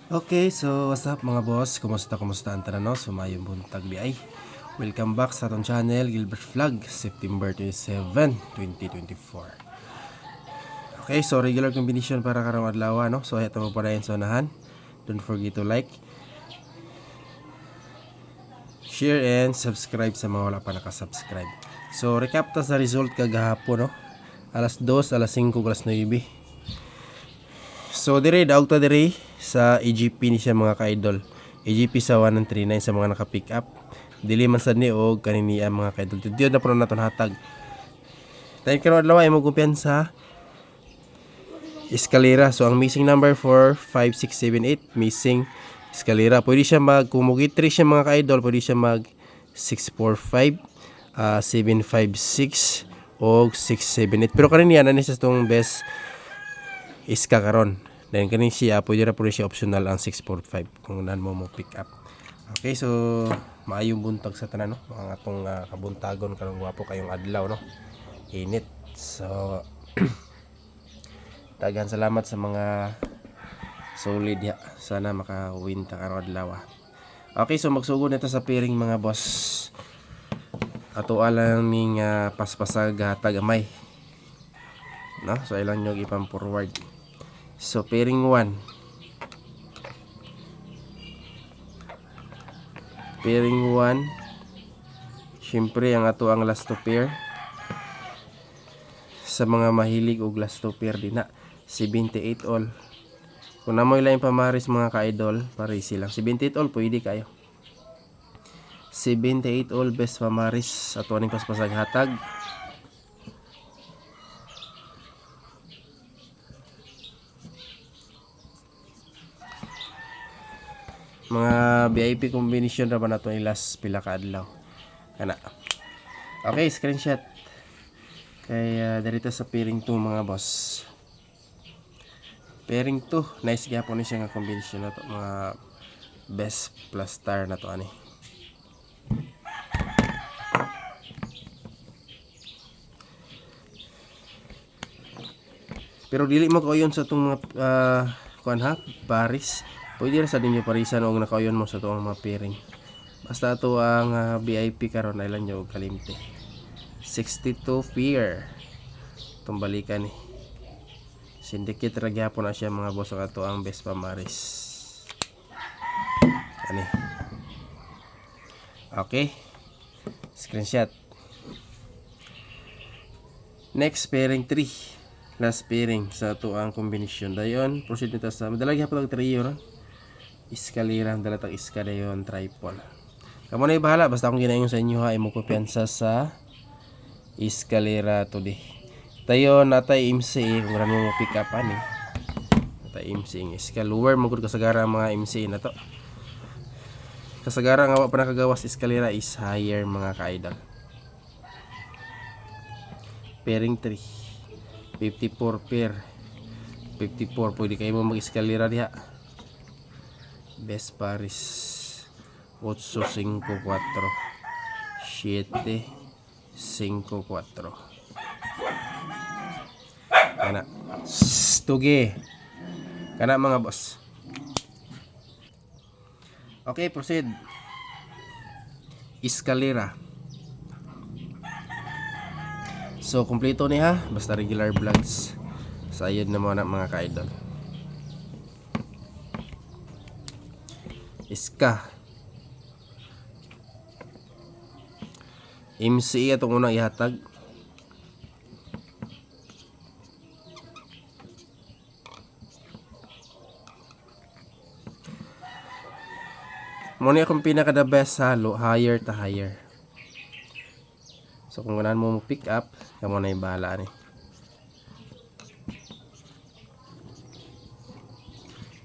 Okay, so what's up mga boss? Kumusta ang tanan no? Sumayong buntag di ay. Welcome back sa atong channel, Gilbert Vlog, September 27, 2024. Okay, so regular combination para karong adlaw no. So ito mo para sa unahan. Don't forget to like, share and subscribe sa mga wala pa nakasubscribe. So recap ta sa result kagahapon no. Alas 2, alas 5, alas 9. So dire daog ta dire sa EGP ni siya mga ka-idol. EGP sa 139 sa mga naka-pick up. Dili man sad ni og kanini ang mga ka-idol. Diyo na pro naton hatag. Tayo karon adlaw ay mo kumpiyansa eskalera. So ang missing number for 5678 missing eskalera. Pwede siya mag kumugit 3 siya mga ka-idol, pwede siya mag 645, 756 o 678. Pero kanini yan ani sa tong best iska karon. Then kanin siya pwede ra pud siya optional ang 645 kung nan mo pick up. Okay, so maayong buntag sa tanan no. Mga atong kabuntagon karong gwapo kayong adlaw no. Init. So daghang salamat sa mga solid ya. Sana maka-win ta karong adlaw. Okay, so magsugod nito sa pairing mga boss. Ato alang ning paspasag tagamay. No, so ilang nyo ipam forward. So pairing 1. Pairing 1. Syempre ang ato ang last to pair. Sa mga mahilig og last to pair din na 78 all. Kung namoy lang pamaris mga ka-idol, pares silang 78 all pwede kayo. 78 all best pamaris ato ning paspasag hatag. Mga VIP combination ra ba nato ni last pila ka adlaw. Kana. Okay, screenshot. Kaya dito sa pairing 2 mga boss. Pairing 2, nice gyapon ni siya nga combination na to, mga best plus star na to ani. Pero dili mo kauyon sa tong mga kuan ha, Paris. Pwede ra sa dinyo parisan og nakauyon mo sa tuang mga pairing. Basta ato ang VIP karon ay lang nyo kalimte. 62 pair. Itong balikan ni. Syndicate ra gyapon na siya mga boss ang ato ang best pamaris. Ani. Okay. Screenshot. Next pairing 3. Last pairing sa ato ang combination. Dayon, proceed nito sa madalag gyapon ang trio ra. Eskalera ang dalatang iska dayon triple. Kamo na bahala basta akong ginayon sa inyo ha imo kumpiyansa sa eskalera today. Tayo natay MC kung ramo mo pick up ani. Natay MC ng iskal lower mo gud kasagara mga MC na to. Kasagara nga wa pa nakagawas eskalera is higher mga ka-idol. Pairing 3. 54 pair. 54 pwede kayo mo mag-eskalera diha. Best Paris 854 754 kana tuge kana mga boss. Okay, proceed. Eskalera. So kompleto ni ha basta regular vlogs sayod na mo na mga ka-idol. Iska MC atong unang ihatag. Muna akong pinaka the best halo, higher to higher. So kung ganan mo pick up, kamo na yung bahala ni.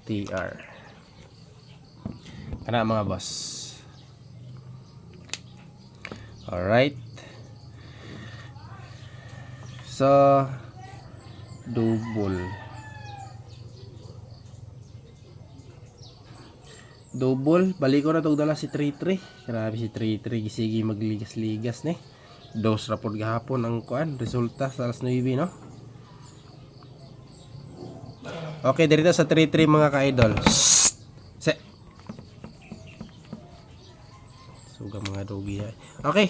TR kana mga boss. Alright. So double balik ko na tog dala si 33. Grabe si 33 gisigi magligas-ligas ni. Dos rapod gahapon ang kuan resulta sa alas 9 no. Okay, dito sa 33 mga ka-idol. Kadugi. Okay.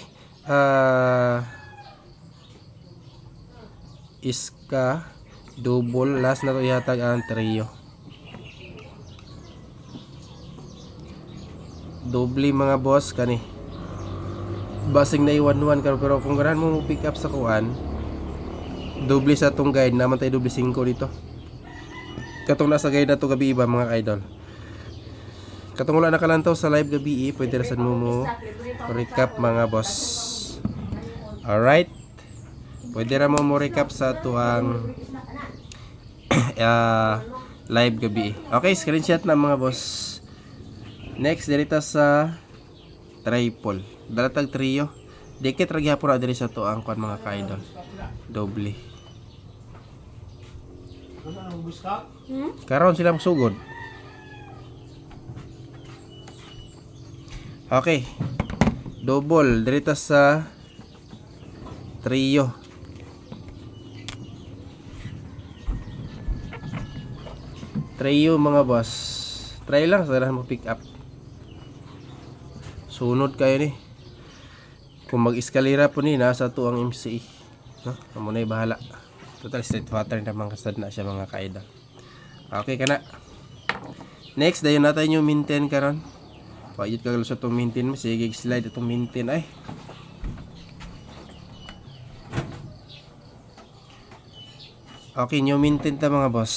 Iska double last na to ihatag ang trio. Doble mga boss kani. Basing na i-1-1 karon pero kung ganahan mo pick up sa kuan, doble sa tong guide naman tayo doble 5 dito. Katong nasa guide na to gabi ba mga idol. Katong wala nakalantaw sa live gabi, pwede rasan mo recap mga boss. Alright. Pwede ra mo recap sa tuang live gabi. Okay, screenshot na mga boss. Next dirita sa triple. Dalatag trio. Dikit ra gyapon ra diri sa tuang kuan mga ka-idol. Doble. Karon sila sugod. Okay. Double dirita sa trio. Trio mga boss. Try lang sa mo pick up. Sunod kayo ni. Kung mag-eskalera po ni nasa tuang MCE. No? Amo na bahala. Total straight pattern naman kasad na siya mga ka-idol. Okay ka na. Next, dayon natin yung maintain karon. Payot ka sa itong maintain mo. Sige, slide itong maintain ay. Okay, new maintain ta mga boss.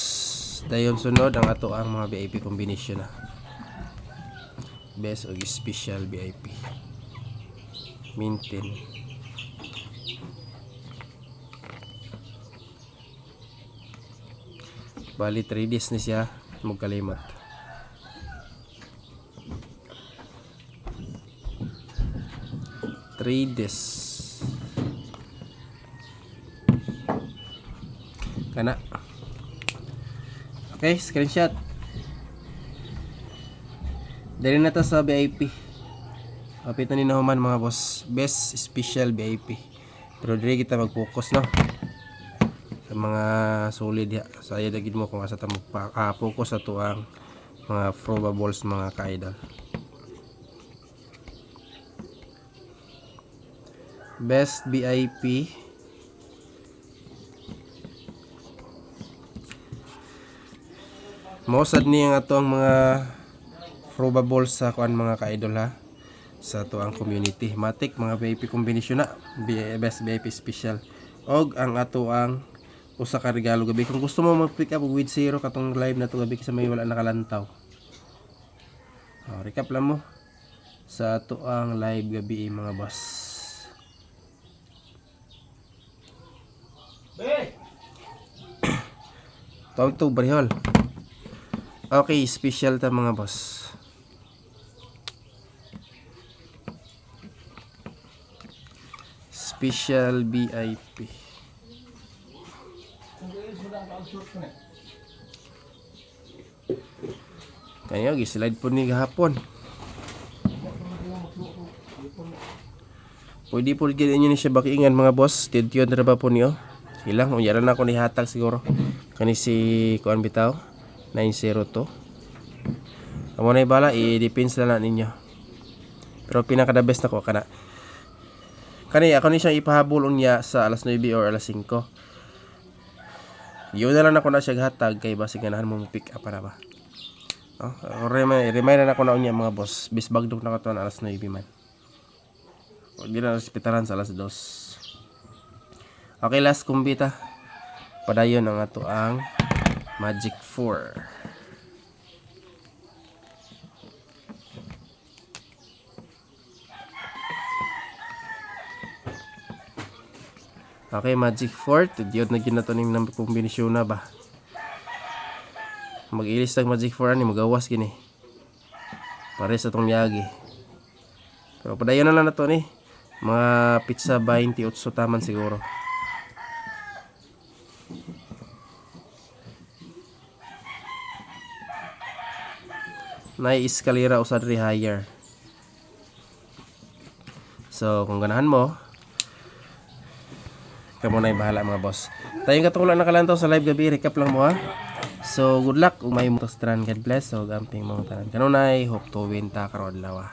Dayon sunod ang ato ang mga VIP combination na. Best o special VIP. Maintain. Bali 3 days na siya magkalimot. Kana. Okay, screenshot. Dali na ta sa VIP. Kapit na ni nahuman mga boss. Best special VIP. Pero dili kita mag-focus no. Sa mga solid ya. Saya dagid mo kung asa ta focus sa tuang mga probables mga ka-idol. Best VIP. Mosad ni ang atong mga probables sa kuan mga ka-idol ha. Sa tuang community. Matik mga VIP combination na. Best VIP special. Og ang ato ang usa ka regalo gabi. Kung gusto mo mag-pick up with zero katong live na to gabi kasi may wala nakalantaw. Recap lang mo sa ato ang live gabi mga boss. Tawag to barihol. Okay, special ta mga boss. Special VIP. Kaya gi-slide po ni gahapon. Pwede po gid inyo ni siya bakiingan mga boss. Tidyon ra ba po niyo? Ilang uyaran na ako ni hatag siguro. Kani si kuan bitaw 902. Amo na bala i-depends na ninyo. Pero pinaka the best nako kana. Kani ako ni siya ipahabol unya sa alas 9 or alas 5. Yun na lang ako na siya hatag kay basi ganahan mo pick up para ba. Oh, remind na ako na unya mga boss. Bisbagdok na katon alas 9 man. Wag na hospitalan sa alas 2. Okay, last kumbita. Padayon ang ato ang Magic 4. Okay, Magic 4. Tudiyod na ginatoning ng kombinasyon na ba? Mag-ilis tag Magic 4 ani magawas gini. Pare sa tong yagi. Pero padayon na lang na to ni. Mga pizza 28 taman siguro. Nai-eskalera usad rehire. So, kung ganahan mo, kamo na bahala mga boss. Tayong katulad nakalantaw sa live gabi, recap lang mo ha. So, good luck. Umay mo to strand. God bless. So, gamping mga tanan. Kanunay, hope to win ta karon adlaw.